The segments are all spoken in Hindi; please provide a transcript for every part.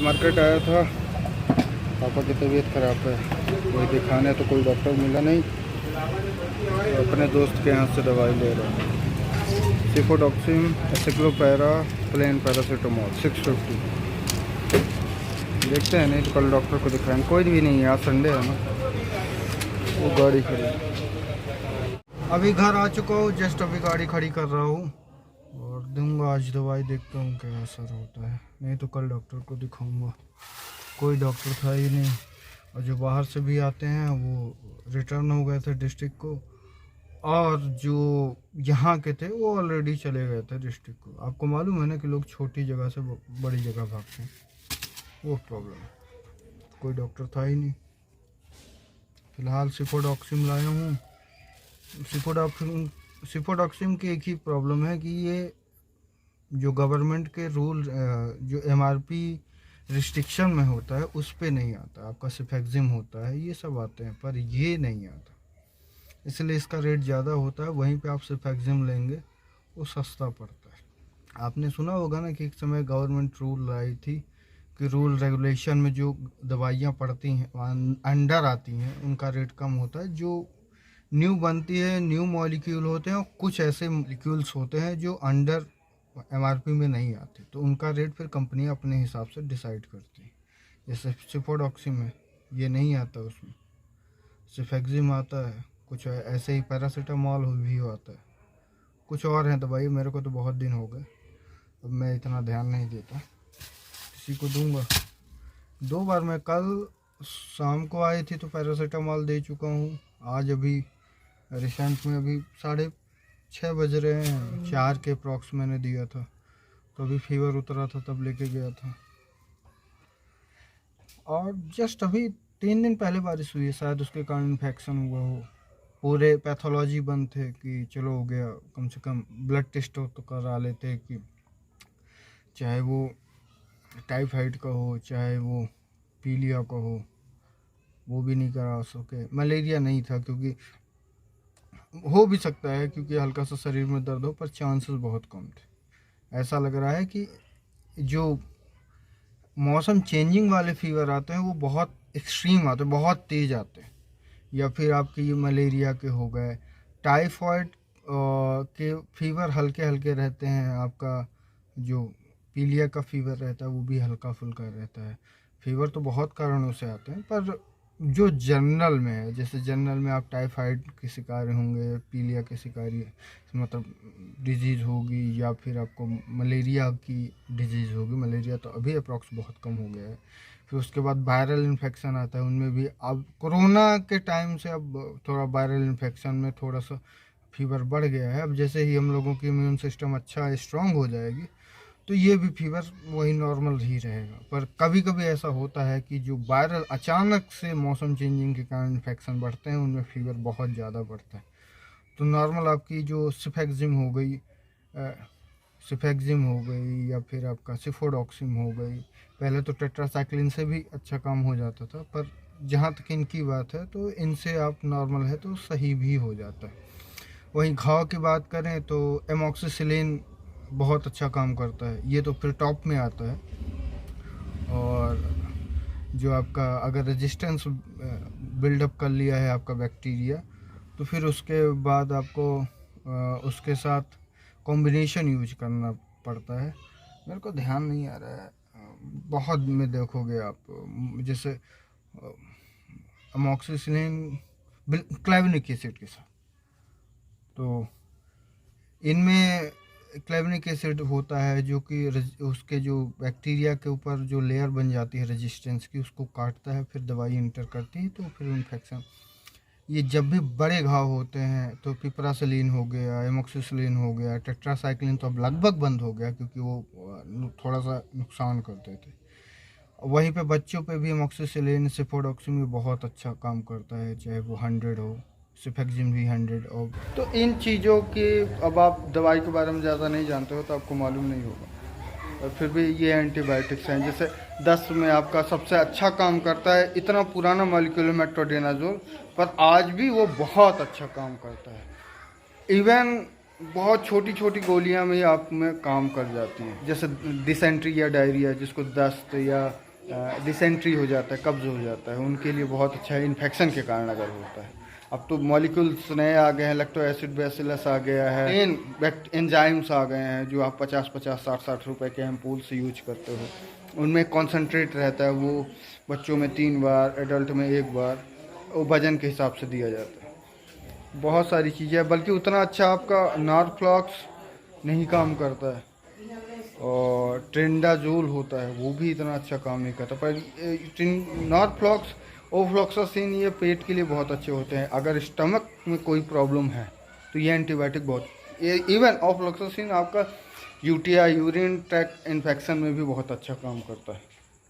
मार्केट आया था, पापा की तबीयत ख़राब है, कोई दिखाने तो कोई डॉक्टर मिला नहीं, तो अपने दोस्त के यहाँ से दवाई ले रहा हूँ। सिफोडॉक्सिम, एसिक्लोपैरा, प्लेन पैरासीटामोल 650। देखते हैं, नहीं तो कल डॉक्टर को दिखाएंगे। कोई भी नहीं है, आज संडे है ना, वो गाड़ी खड़ी। अभी घर आ चुका हूँ, जस्ट अभी गाड़ी खड़ी कर रहा हूँ और दूंगा आज दवाई। देखता हूँ क्या असर होता है, नहीं तो कल डॉक्टर को दिखाऊंगा। कोई डॉक्टर था ही नहीं, और जो बाहर से भी आते हैं वो रिटर्न हो गए थे डिस्ट्रिक्ट को, और जो यहाँ के थे वो ऑलरेडी चले गए थे डिस्ट्रिक्ट को। आपको मालूम है ना कि लोग छोटी जगह से बड़ी जगह भागते हैं, वो प्रॉब्लम है। कोई डॉक्टर था ही नहीं। फ़िलहाल सिफोडॉक्सिम लाया हूँ। सिफोडॉक्सिम की एक ही प्रॉब्लम है कि ये जो गवर्नमेंट के रूल, जो एमआरपी रिस्ट्रिक्शन में होता है उस पे नहीं आता। आपका सिफेक्जिम होता है, ये सब आते हैं, पर ये नहीं आता, इसलिए इसका रेट ज़्यादा होता है। वहीं पे आप सिफेक्जिम लेंगे वो सस्ता पड़ता है। आपने सुना होगा ना कि एक समय गवर्नमेंट रूल लाई थी कि रूल रेगुलेशन में जो दवाइयाँ पड़ती हैं, अंडर आती हैं, उनका रेट कम होता है। जो न्यू बनती है, न्यू मॉलिक्यूल होते हैं, और कुछ ऐसे मॉलिक्यूल्स होते हैं जो अंडर एमआरपी में नहीं आते, तो उनका रेट फिर कंपनी अपने हिसाब से डिसाइड करती है। जैसे सिफोडॉक्सिम है, ये नहीं आता, उसमें सिफेक्जिम आता है, कुछ ऐसे ही पैरासीटामोल भी आता है, कुछ और हैं दवाई। मेरे को तो बहुत दिन हो गए, अब मैं इतना ध्यान नहीं देता, किसी को दूंगा। 2 बार मैं कल शाम को आई थी तो पैरासीटामोल दे चुका हूँ। आज अभी रिसेंट में अभी 6:30 बज रहे हैं, 4 के अप्रॉक्स मैंने दिया था, तो अभी फीवर उतरा था तब लेके गया था। और जस्ट अभी 3 दिन पहले बारिश हुई है, शायद उसके कारण इन्फेक्शन हुआ हो। पूरे पैथोलॉजी बंद थे कि चलो हो गया, कम से कम ब्लड टेस्ट तो करा लेते, कि चाहे वो टाइफाइड का हो, चाहे वो पीलिया का वो भी नहीं करा सके। मलेरिया नहीं था, क्योंकि हो भी सकता है क्योंकि हल्का सा शरीर में दर्द हो, पर चांसेस बहुत कम थे। ऐसा लग रहा है कि जो मौसम चेंजिंग वाले फीवर आते हैं वो बहुत एक्सट्रीम आते हैं, बहुत तेज़ आते हैं। या फिर आपके ये मलेरिया के हो गए, टाइफाइड के फीवर हल्के हल्के रहते हैं। आपका जो पीलिया का फीवर रहता है वो भी हल्का फुल्का रहता है। फीवर तो बहुत कारणों से आते हैं, पर जो जनरल में है, जैसे जनरल में आप टाइफाइड के शिकार होंगे, पीलिया के शिकारी मतलब डिजीज़ होगी, या फिर आपको मलेरिया की डिजीज़ होगी। मलेरिया तो अभी अप्रॉक्स बहुत कम हो गया है। फिर उसके बाद वायरल इन्फेक्शन आता है, उनमें भी अब कोरोना के टाइम से अब थोड़ा वायरल इन्फेक्शन में थोड़ा सा फीवर बढ़ गया है। अब जैसे ही हम लोगों की इम्यून सिस्टम अच्छा स्ट्रांग हो जाएगी तो ये भी फीवर वही नॉर्मल ही रहेगा। पर कभी कभी ऐसा होता है कि जो वायरल अचानक से मौसम चेंजिंग के कारण इन्फेक्शन बढ़ते हैं, उनमें फीवर बहुत ज़्यादा बढ़ता है। तो नॉर्मल आपकी जो सिफेक्जिम हो गई या फिर आपका सिफोडॉक्सिम हो गई, पहले तो टेट्रासाइक्लिन से भी अच्छा काम हो जाता था, पर जहाँ तक इनकी बात है तो इनसे आप नॉर्मल है तो सही भी हो जाता है। वहीं घाव की बात करें तो एमॉक्सिसिलिन बहुत अच्छा काम करता है, ये तो फिर टॉप में आता है। और जो आपका अगर रेजिस्टेंस बिल्डअप कर लिया है आपका बैक्टीरिया, तो फिर उसके बाद आपको उसके साथ कॉम्बिनेशन यूज करना पड़ता है। मेरे को ध्यान नहीं आ रहा है, बहुत में देखोगे आप, जैसे अमोक्सिसिलिन क्लेवनिक एसिड के साथ, तो इनमें क्लेवनिक एसिड होता है जो कि उसके जो बैक्टीरिया के ऊपर जो लेयर बन जाती है रेजिस्टेंस की, उसको काटता है, फिर दवाई इंटर करती है, तो फिर इन्फेक्शन। ये जब भी बड़े घाव होते हैं तो पिपरासिलिन हो गया, एमोक्सिसिलिन हो गया, टेट्रासाइक्लिन तो अब लगभग बंद हो गया क्योंकि वो थोड़ा सा नुकसान करते थे। वहीं पे बच्चों पे भी एमोक्सिसिलिन, सिफोडॉक्सिम भी बहुत अच्छा काम करता है, चाहे वो 100 हो, सिफेक्जिम भी 100। और तो इन चीज़ों की, अब आप दवाई के बारे में ज़्यादा नहीं जानते हो तो आपको मालूम नहीं होगा, और फिर भी ये एंटीबायोटिक्स हैं। जैसे दस्त में आपका सबसे अच्छा काम करता है, इतना पुराना मॉलिक्यूल है मेट्रोडेनाजोल, पर आज भी वो बहुत अच्छा काम करता है। इवन बहुत छोटी छोटी गोलियां भी आप में काम कर जाती हैं, जैसे डिसेंट्री या डायरिया, जिसको दस्त या डिसेंट्री हो जाता है, कब्ज़ हो जाता है, उनके लिए बहुत अच्छा है, इन्फेक्शन के कारण अगर होता है। अब तो मॉलिक्यूल्स नए आ गए हैं, लैक्टो एसिड बेसिलस आ गया है, एंजाइम्स आ गए हैं जो आप 50-50 60-60 रुपए के एम्पूल से यूज करते हो। उनमें कॉन्सेंट्रेट रहता है, वो बच्चों में 3 बार, एडल्ट में 1 बार, वो वजन के हिसाब से दिया जाता है। बहुत सारी चीज़ें हैं, बल्कि उतना अच्छा आपका नॉर्फ्लॉक्स नहीं काम करता है, और ट्रेंडाजोल होता है वो भी इतना अच्छा काम नहीं करता। पर नॉर्फ्लॉक्स, ओफ्लॉक्सासिन ये पेट के लिए बहुत अच्छे होते हैं। अगर स्टमक में कोई प्रॉब्लम है तो ये एंटीबायोटिक बहुत, इवन ओफ्लॉक्सासिन आपका यूटीआई, यूरिन ट्रैक्ट इन्फेक्शन में भी बहुत अच्छा काम करता है।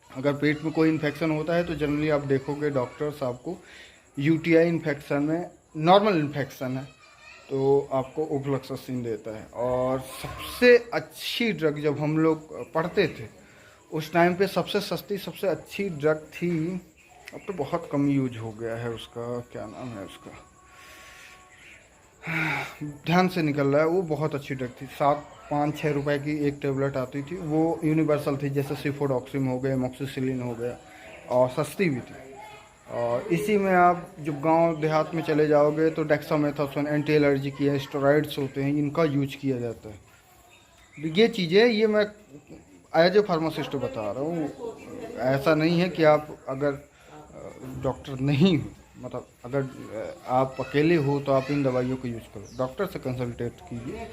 अगर पेट में कोई इन्फेक्शन होता है तो जनरली आप देखोगे डॉक्टर्स आपको यूटीआई इन्फेक्शन में, नॉर्मल इन्फेक्शन है तो आपको ओफ्लॉक्सासिन देता है। और सबसे अच्छी ड्रग जब हम लोग पढ़ते थे उस टाइम पे सबसे सस्ती सबसे अच्छी ड्रग थी, अब तो बहुत कम यूज हो गया है उसका, क्या नाम है उसका, ध्यान से निकल रहा है, वो बहुत अच्छी ड्रग थी। 7-5-6 रुपए की एक टेबलेट आती थी, वो यूनिवर्सल थी, जैसे सिफोडॉक्सिम हो गया, एमोक्सिसिलिन हो गया, और सस्ती भी थी। और इसी में आप जब गांव देहात में चले जाओगे तो डेक्सामेथासोन, एंटी एलर्जी की स्टेरॉइड्स होते हैं, इनका यूज किया जाता है। ये चीज़ें ये मैं एज ए फार्मासिस्ट बता रहा हूँ, ऐसा नहीं है कि आप अगर डॉक्टर नहीं हो, मतलब अगर आप अकेले हो तो आप इन दवाइयों को यूज़ करो, डॉक्टर से कंसल्टेट कीजिए,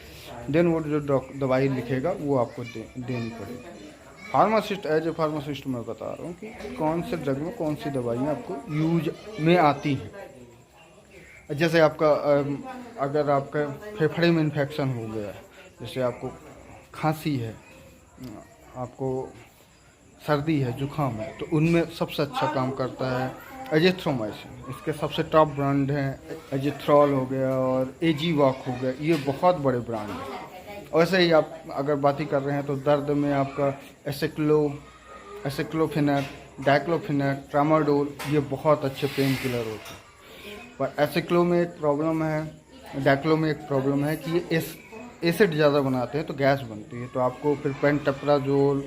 देन वो जो दवाई लिखेगा वो आपको देनी पड़ेगी। फार्मासिस्ट, एज ए फार्मासिस्ट मैं बता रहा हूँ कि कौन से ड्रग में कौन सी दवाइयाँ आपको यूज में आती हैं। जैसे आपका अगर आपका फेफड़े में इन्फेक्शन हो गया है, जैसे आपको खांसी है, आपको सर्दी है, जुकाम है, तो उनमें सबसे अच्छा काम करता है एजिथ्रोमाइसिन। इसके सबसे टॉप ब्रांड हैं एजिथ्रॉल हो गया और एजीवॉक हो गया, ये बहुत बड़े ब्रांड हैं। वैसे ही आप अगर बात ही कर रहे हैं तो दर्द में आपका एसिक्लोफिनेक, डाइक्लोफिनेक, ट्रामाडोल, ये बहुत अच्छे पेन किलर होते हैं। पर एसिक्लो में एक प्रॉब्लम है, डाइक्लो में एक प्रॉब्लम है कि ये एसिड ज़्यादा बनाते हैं तो गैस बनती है, तो आपको फिर पेंटप्राजोल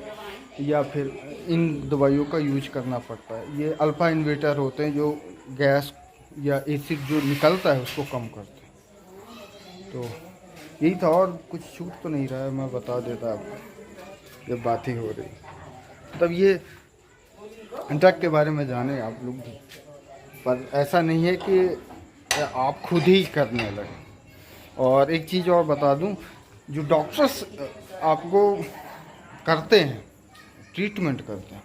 या फिर इन दवाइयों का यूज करना पड़ता है। ये अल्फा इन्वेटर होते हैं जो गैस या एसिड जो निकलता है उसको कम करते हैं। तो यही था, और कुछ छूट तो नहीं रहा है, मैं बता देता आपको जब बात ही हो रही। तब ये ड्रग के बारे में जाने आप लोग भी, पर ऐसा नहीं है कि आप खुद ही करने लगे। और एक चीज़ और बता दूं, जो डॉक्टर्स आपको करते हैं, ट्रीटमेंट करते हैं,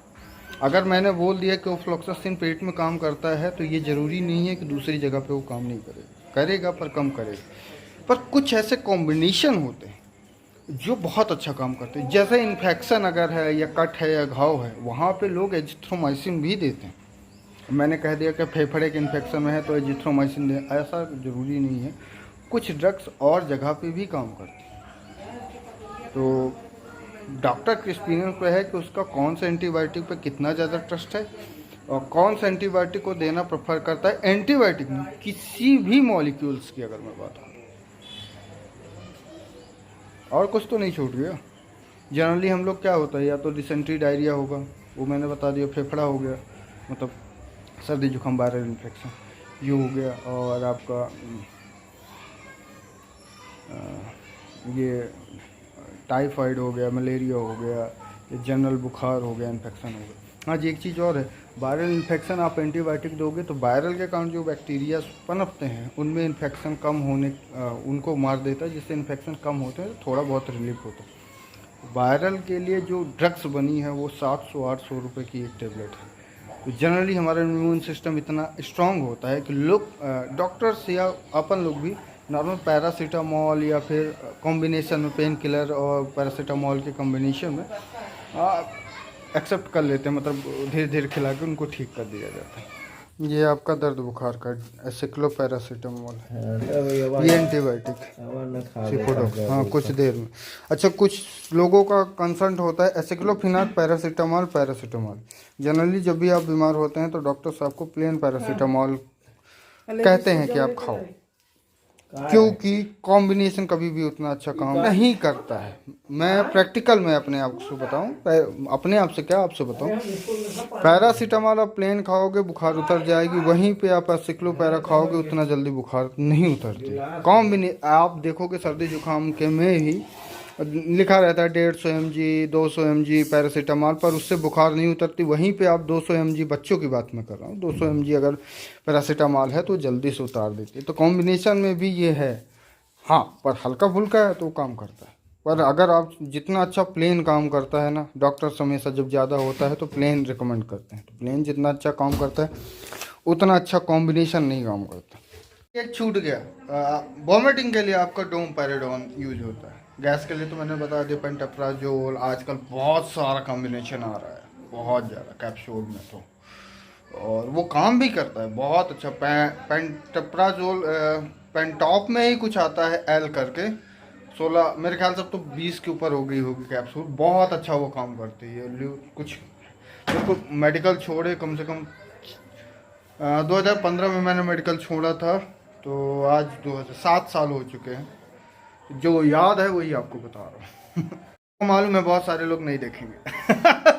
अगर मैंने बोल दिया कि ओफ्लॉक्सासिन पेट में काम करता है तो ये ज़रूरी नहीं है कि दूसरी जगह पे वो काम नहीं करेगा, करेगा पर कम करेगा। पर कुछ ऐसे कॉम्बिनेशन होते हैं जो बहुत अच्छा काम करते हैं। जैसे इन्फेक्शन अगर है या कट है या घाव है, वहाँ पे लोग एजिथ्रोमाइसिन भी देते हैं। मैंने कह दिया कि फेफड़े के इन्फेक्शन में है तो एजिथ्रोमाइसिन दें, ऐसा ज़रूरी नहीं है। कुछ ड्रग्स और जगह पे भी काम करते हैं। तो डॉक्टर के एक्सपीरियंस पे है कि उसका कौन सा एंटीबायोटिक पे कितना ज़्यादा ट्रस्ट है और कौन सा एंटीबायोटिक को देना प्रेफर करता है। एंटीबायोटिक में किसी भी मॉलिक्यूल्स की अगर मैं बात करूँ, और कुछ तो नहीं छूट गया। जनरली हम लोग क्या होता है, या तो डिसेंट्री डायरिया होगा, वो मैंने बता दिया, फेफड़ा हो गया, मतलब सर्दी जुकाम वायरल इन्फेक्शन, ये हो गया, और आपका ये टाइफाइड हो गया, मलेरिया हो गया, ये जनरल बुखार हो गया, इन्फेक्शन हो गया। हाँ जी, एक चीज़ और है, वायरल इन्फेक्शन आप एंटीबायोटिक दोगे तो वायरल के कारण जो बैक्टीरिया पनपते हैं उनमें इन्फेक्शन कम होने, उनको मार देता है, जिससे इन्फेक्शन कम होते हैं, थोड़ा बहुत रिलीफ होता है। वायरल के लिए जो ड्रग्स बनी है वो 700-800 रुपये की एक टेबलेट है। तो जनरली हमारा इम्यून सिस्टम इतना स्ट्रांग होता है कि लोग, डॉक्टर्स या अपन लोग भी नॉर्मल पैरासीटामॉल या फिर कॉम्बिनेशन में पेन किलर और पैरासीटामॉल के कॉम्बिनेशन में एक्सेप्ट कर लेते हैं, मतलब धीरे धीरे खिला के उनको ठीक कर दिया जाता है। ये आपका दर्द बुखार का एसिक्लोपैरासीटामॉल है, ये एंटीबायोटिक सिफोडॉक्स, हाँ कुछ देर में। अच्छा, कुछ लोगों का कंसर्न होता है एसिक्लोफिनाक पैरासीटामॉल। जनरली जब भी आप बीमार होते हैं तो डॉक्टर्स आपको प्लेन पैरासीटामॉल कहते हैं कि आप खाओ, क्योंकि कॉम्बिनेशन कभी भी उतना अच्छा काम नहीं करता है। मैं प्रैक्टिकल में अपने आप से बताऊं, अपने आप से क्या आपसे बताऊं, पैरासीटामोल आप प्लेन खाओगे बुखार उतर जाएगी, वहीं पे आप एसिक्लोपैरा खाओगे उतना जल्दी बुखार नहीं उतरती। आप देखोगे सर्दी जुकाम के में ही लिखा रहता है 150 mg 200 mg पैरासीटामोल, पर उससे बुखार नहीं उतरती। वहीं पे आप 200 mg, बच्चों की बात मैं कर रहा हूँ, 200 mg अगर पैरासीटामोल है तो जल्दी से उतार देती है। तो कॉम्बिनेशन में भी ये है, हाँ, पर हल्का फुल्का है तो काम करता है। पर अगर आप जितना अच्छा प्लेन काम करता है ना, डॉक्टर्स हमेशा जब ज़्यादा होता है तो प्लेन रिकमेंड करते हैं। तो प्लेन जितना अच्छा काम करता है उतना अच्छा कॉम्बिनेशन नहीं काम करता। एक छूट गया, वॉमिटिंग के लिए आपका डोमपेराडोन यूज होता है। गैस के लिए तो मैंने बता दिया, पेंटाप्राजोल आजकल बहुत सारा कॉम्बिनेशन आ रहा है, बहुत ज़्यादा कैप्सूल में तो, और वो काम भी करता है बहुत अच्छा। पेंटाप्राजोल पेंटॉप में ही कुछ आता है एल करके, 16 मेरे ख्याल से अब तो 20 के ऊपर हो गई होगी कैप्सूल, बहुत अच्छा वो काम करती है। कुछ बिल्कुल मेडिकल छोड़े कम से कम 2015 में मैंने मेडिकल छोड़ा था, तो आज 2007 साल हो चुके हैं। जो याद है वही आपको बता रहा हूँ। मालूम है बहुत सारे लोग नहीं देखेंगे।